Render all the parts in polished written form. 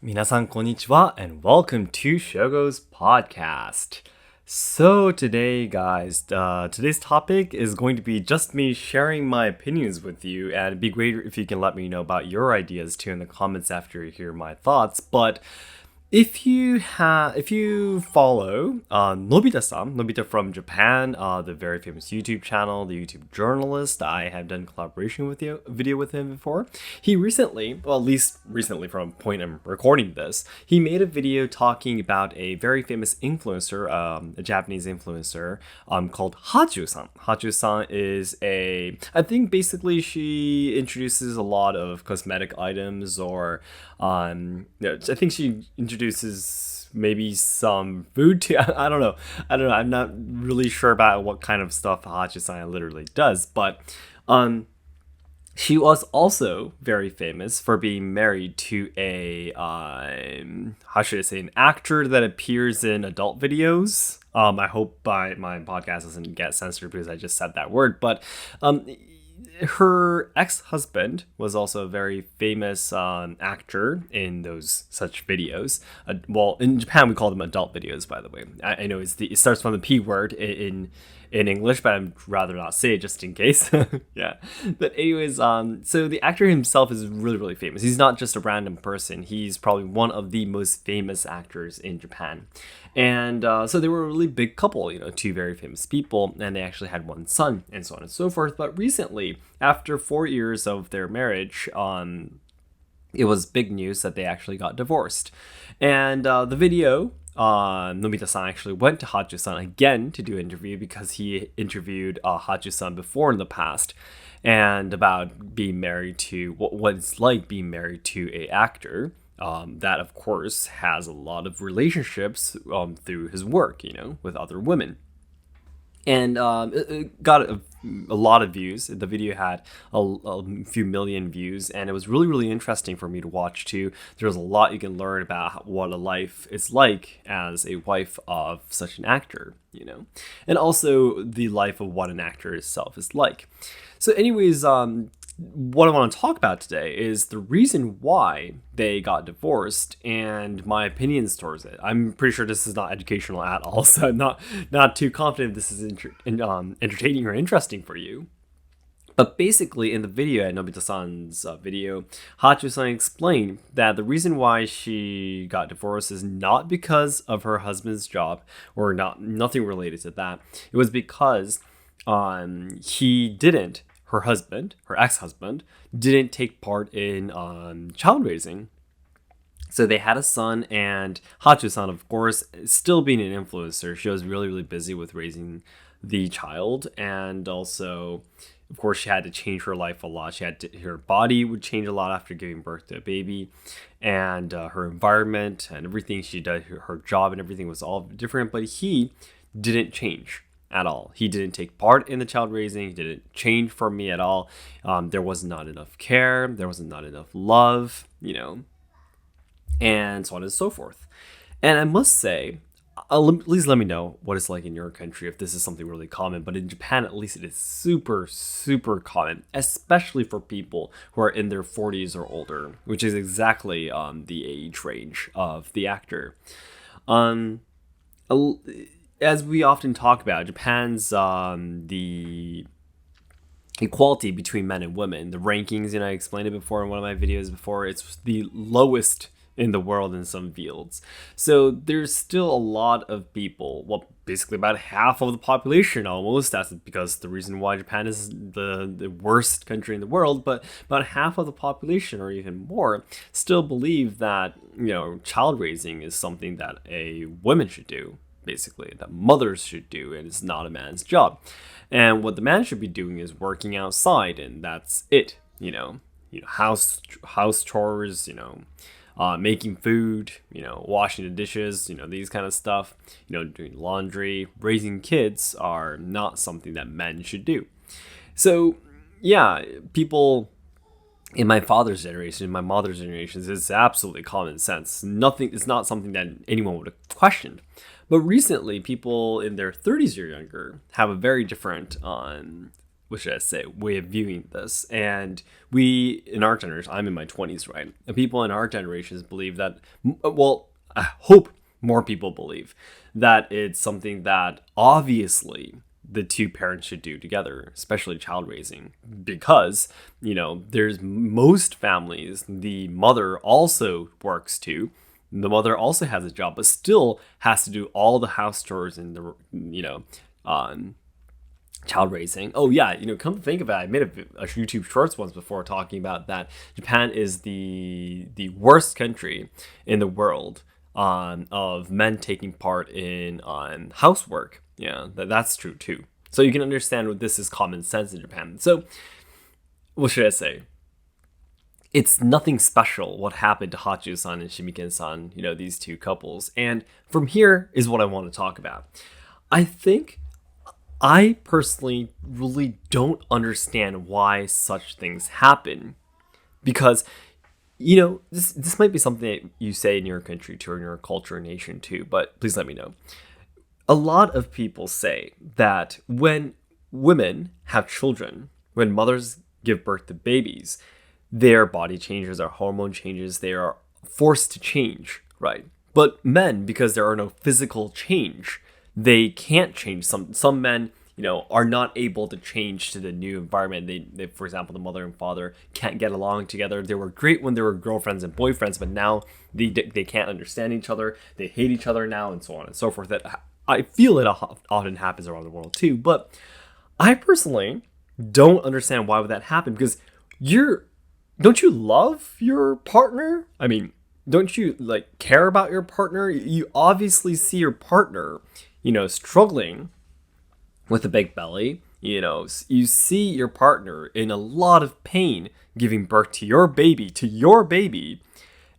皆さんこんにちは and welcome to Shogo's podcast. So today, guys, today's topic is going to be just me sharing my opinions with you, and it'd be great if you can let me know about your ideas too in the comments after you hear my thoughts. But if you follow Nobita from Japan, the very famous YouTube channel, the YouTube journalist, I have done collaboration with video with him before. He recently, well, at least recently from the point I'm recording this, he made a video talking about a very famous influencer, a Japanese influencer, called Haachu-san. Haachu-san is I think basically she introduces a lot of cosmetic items or I think she introduces maybe some food too. I don't know. I'm not really sure about what kind of stuff Hachi-san literally does, but she was also very famous for being married to a how should I say, an actor that appears in adult videos. I hope my podcast doesn't get censored because I just said that word, but her ex-husband was also a very famous actor in those such videos. Well, in Japan we call them adult videos, by the way. I know it starts from the P word in English, but I'd rather not say it just in case. Yeah. But anyways, so the actor himself is really, really famous. He's not just a random person. He's probably one of the most famous actors in Japan. And so they were a really big couple, two very famous people, and they actually had one son, and so on and so forth. But recently, after 4 years of their marriage, it was big news that they actually got divorced. And the video, Nobita-san actually went to Hachu-san again to do an interview because he interviewed Hachu-san before in the past, and about being married to what it's like being married to a actor. That of course has a lot of relationships through his work, with other women. And it got a lot of views. The video had a few million views, and it was really, really interesting for me to watch too. There's a lot you can learn about what a life is like as a wife of such an actor, and also the life of what an actor itself is like. So anyways, what I want to talk about today is the reason why they got divorced and my opinions towards it. I'm pretty sure this is not educational at all, so I'm not too confident this is entertaining or interesting for you. But basically, in the video, at Nobita-san's video, Hachu-san explained that the reason why she got divorced is not because of her husband's job or nothing related to that. It was because her ex-husband, didn't take part in child raising. So they had a son, and Hachu-san, of course, still being an influencer, she was really, really busy with raising the child. And also, of course, she had to change her life a lot. Her body would change a lot after giving birth to a baby. And her environment and everything she did, her job and everything was all different. But he didn't change at all. He didn't take part in the child raising. He didn't change for me at all. There was not enough care. There was not enough love, and so on and so forth. And I must say, please let me know what it's like in your country if this is something really common. But in Japan, at least, it is super, super common, especially for people who are in their 40s or older, which is exactly the age range of the actor. As we often talk about, Japan's the equality between men and women, the rankings, I explained it before in one of my videos before, it's the lowest in the world in some fields. So there's still a lot of people, well, basically about half of the population almost. That's because the reason why Japan is the worst country in the world, but about half of the population or even more still believe that, child raising is something that a woman should do. Basically, that mothers should do, and it's not a man's job. And what the man should be doing is working outside, and that's it. House chores, making food, washing the dishes, these kind of stuff, doing laundry, raising kids are not something that men should do. So, yeah, people in my father's generation, in my mother's generations, it's absolutely common sense. It's not something that anyone would have questioned. But recently, people in their 30s or younger have a very different what should I say, way of viewing this. And we, in our generation, I'm in my 20s, right? And people in our generations believe that, well, I hope more people believe that it's something that obviously the two parents should do together, especially child raising, because, there's most families, the mother also works too. The mother also has a job, but still has to do all the house chores and child raising. Oh yeah, come to think of it, I made a YouTube shorts once before talking about that Japan is the worst country in the world of men taking part in housework. Yeah, that's true too. So you can understand what this is common sense in Japan. So what should I say? It's nothing special what happened to Haachu-san and Shimiken-san, these two couples. And from here is what I want to talk about. I personally really don't understand why such things happen, because, this might be something that you say in your country too, or in your culture or nation too, but please let me know. A lot of people say that when women have children, when mothers give birth to babies, their body changes, their hormone changes, they are forced to change, right? But men, because there are no physical change, they can't change. Some men, are not able to change to the new environment. They, for example, the mother and father can't get along together. They were great when they were girlfriends and boyfriends, but now they can't understand each other. They hate each other now, and so on and so forth. That I feel it often happens around the world too. But I personally don't understand why would that happen, because don't you love your partner? I mean, don't you care about your partner? You obviously see your partner, struggling with a big belly. You see your partner in a lot of pain giving birth to your baby.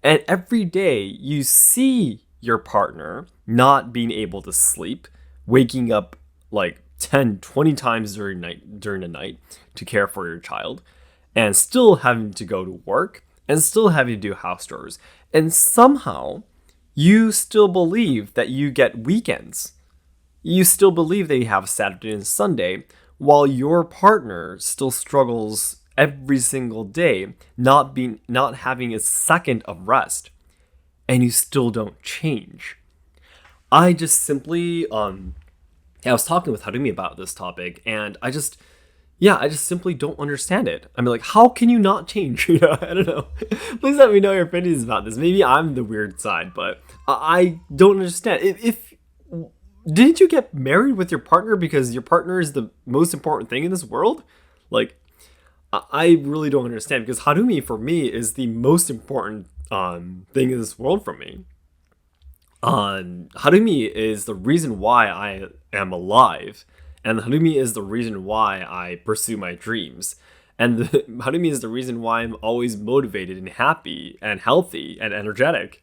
And every day you see your partner not being able to sleep, waking up 10, 20 times during the night to care for your child, and still having to go to work, and still having to do house chores. And somehow, you still believe that you get weekends. You still believe that you have Saturday and Sunday, while your partner still struggles every single day, not having a second of rest. And you still don't change. I just simply, I was talking with Harumi about this topic, and I just simply don't understand it. I mean, how can you not change? I don't know. Please let me know your opinions about this. Maybe I'm the weird side, but I don't understand. Didn't you get married with your partner because your partner is the most important thing in this world? I really don't understand, because Harumi for me is the most important thing in this world for me. Harumi is the reason why I am alive. And Harumi is the reason why I pursue my dreams. And Harumi is the reason why I'm always motivated and happy and healthy and energetic.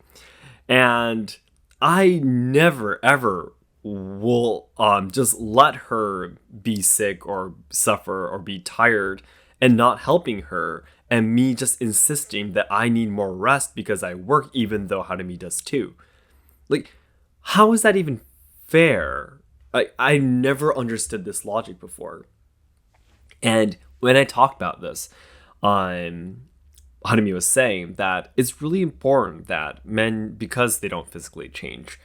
And I never, ever will just let her be sick or suffer or be tired and not helping her, and me just insisting that I need more rest because I work, even though Harumi does too. How is that even fair? I never understood this logic before. And when I talked about this, Hanami was saying that it's really important that men, because they don't physically change,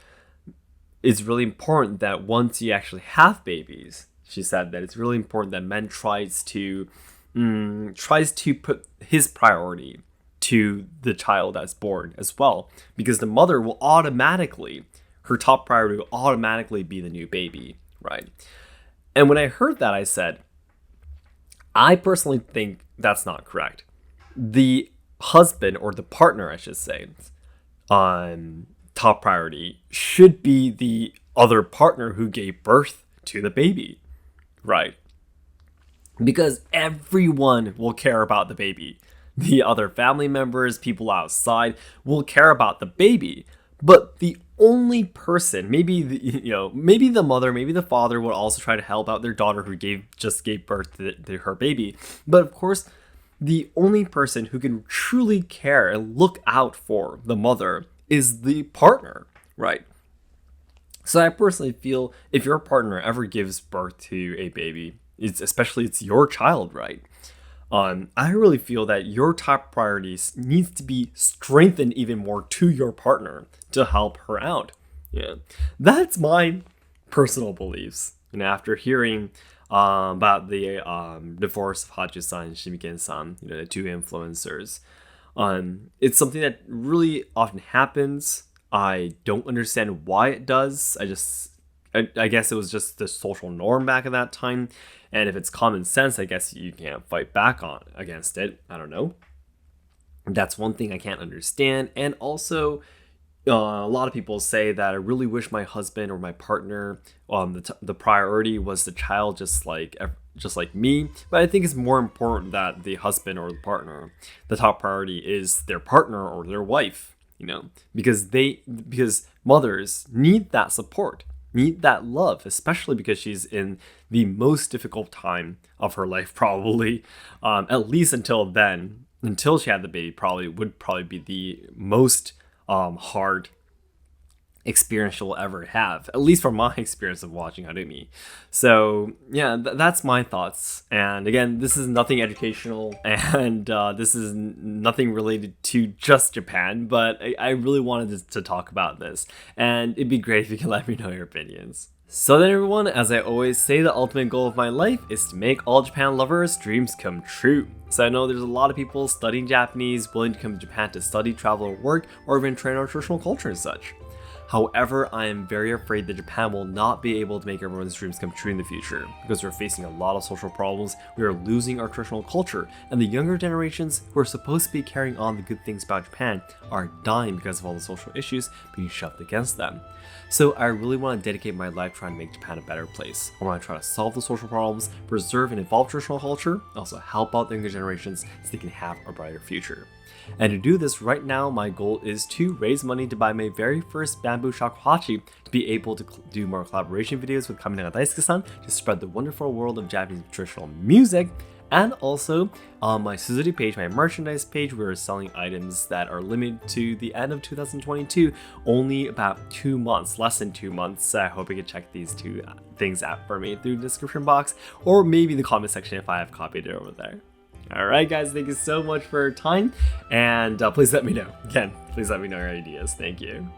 it's really important that once you actually have babies, she said that it's really important that men tries to put his priority to the child that's born as well, because the mother will automatically, her top priority will automatically be the new baby, right? And when I heard that, I said, I personally think that's not correct. The husband, or the partner, I should say, top priority should be the other partner who gave birth to the baby, right? Because everyone will care about the baby. The other family members, people outside will care about the baby. But the only person, maybe the mother, maybe the father would also try to help out their daughter who just gave birth to her baby. But of course, the only person who can truly care and look out for the mother is the partner, right? So I personally feel if your partner ever gives birth to a baby, It's your child, right? I really feel that your top priorities needs to be strengthened even more to your partner to help her out. Yeah, that's my personal beliefs. And after hearing about the divorce of Haachu-san and Shimiken-san, the two influencers, it's something that really often happens. I don't understand why it does. I guess it was just the social norm back at that time. And if it's common sense, I guess you can't fight back on against it. I don't know. That's one thing I can't understand. And also, a lot of people say that I really wish my husband or my partner, the priority was the child, just like me. But I think it's more important that the husband or the partner, the top priority is their partner or their wife. Because mothers need that support, need that love, especially because she's in the most difficult time of her life, probably. At least until then, until she had the baby, would probably be the most hard experience she'll ever have, at least from my experience of watching Harumi. So yeah, that's my thoughts. And again, this is nothing educational, and this is nothing related to just Japan, but I really wanted to talk about this, and it'd be great if you can let me know your opinions. So then everyone, as I always say, the ultimate goal of my life is to make all Japan lovers' dreams come true. So I know there's a lot of people studying Japanese, willing to come to Japan to study, travel, or work, or even train our traditional culture and such. However, I am very afraid that Japan will not be able to make everyone's dreams come true in the future, because we're facing a lot of social problems, we are losing our traditional culture, and the younger generations who are supposed to be carrying on the good things about Japan are dying because of all the social issues being shoved against them. So I really want to dedicate my life trying to make Japan a better place. I want to try to solve the social problems, preserve and evolve traditional culture, and also help out the younger generations so they can have a brighter future. And to do this right now, my goal is to raise money to buy my very first bamboo shakuhachi, to be able to do more collaboration videos with Kaminaga Daisuke-san to spread the wonderful world of Japanese traditional music. And also, on my Suzuki page, my merchandise page, we're selling items that are limited to the end of 2022, only about 2 months, less than 2 months. I hope you can check these two things out for me through the description box, or maybe the comment section if I have copied it over there. Alright guys, thank you so much for your time, and please let me know. Again, please let me know your ideas. Thank you.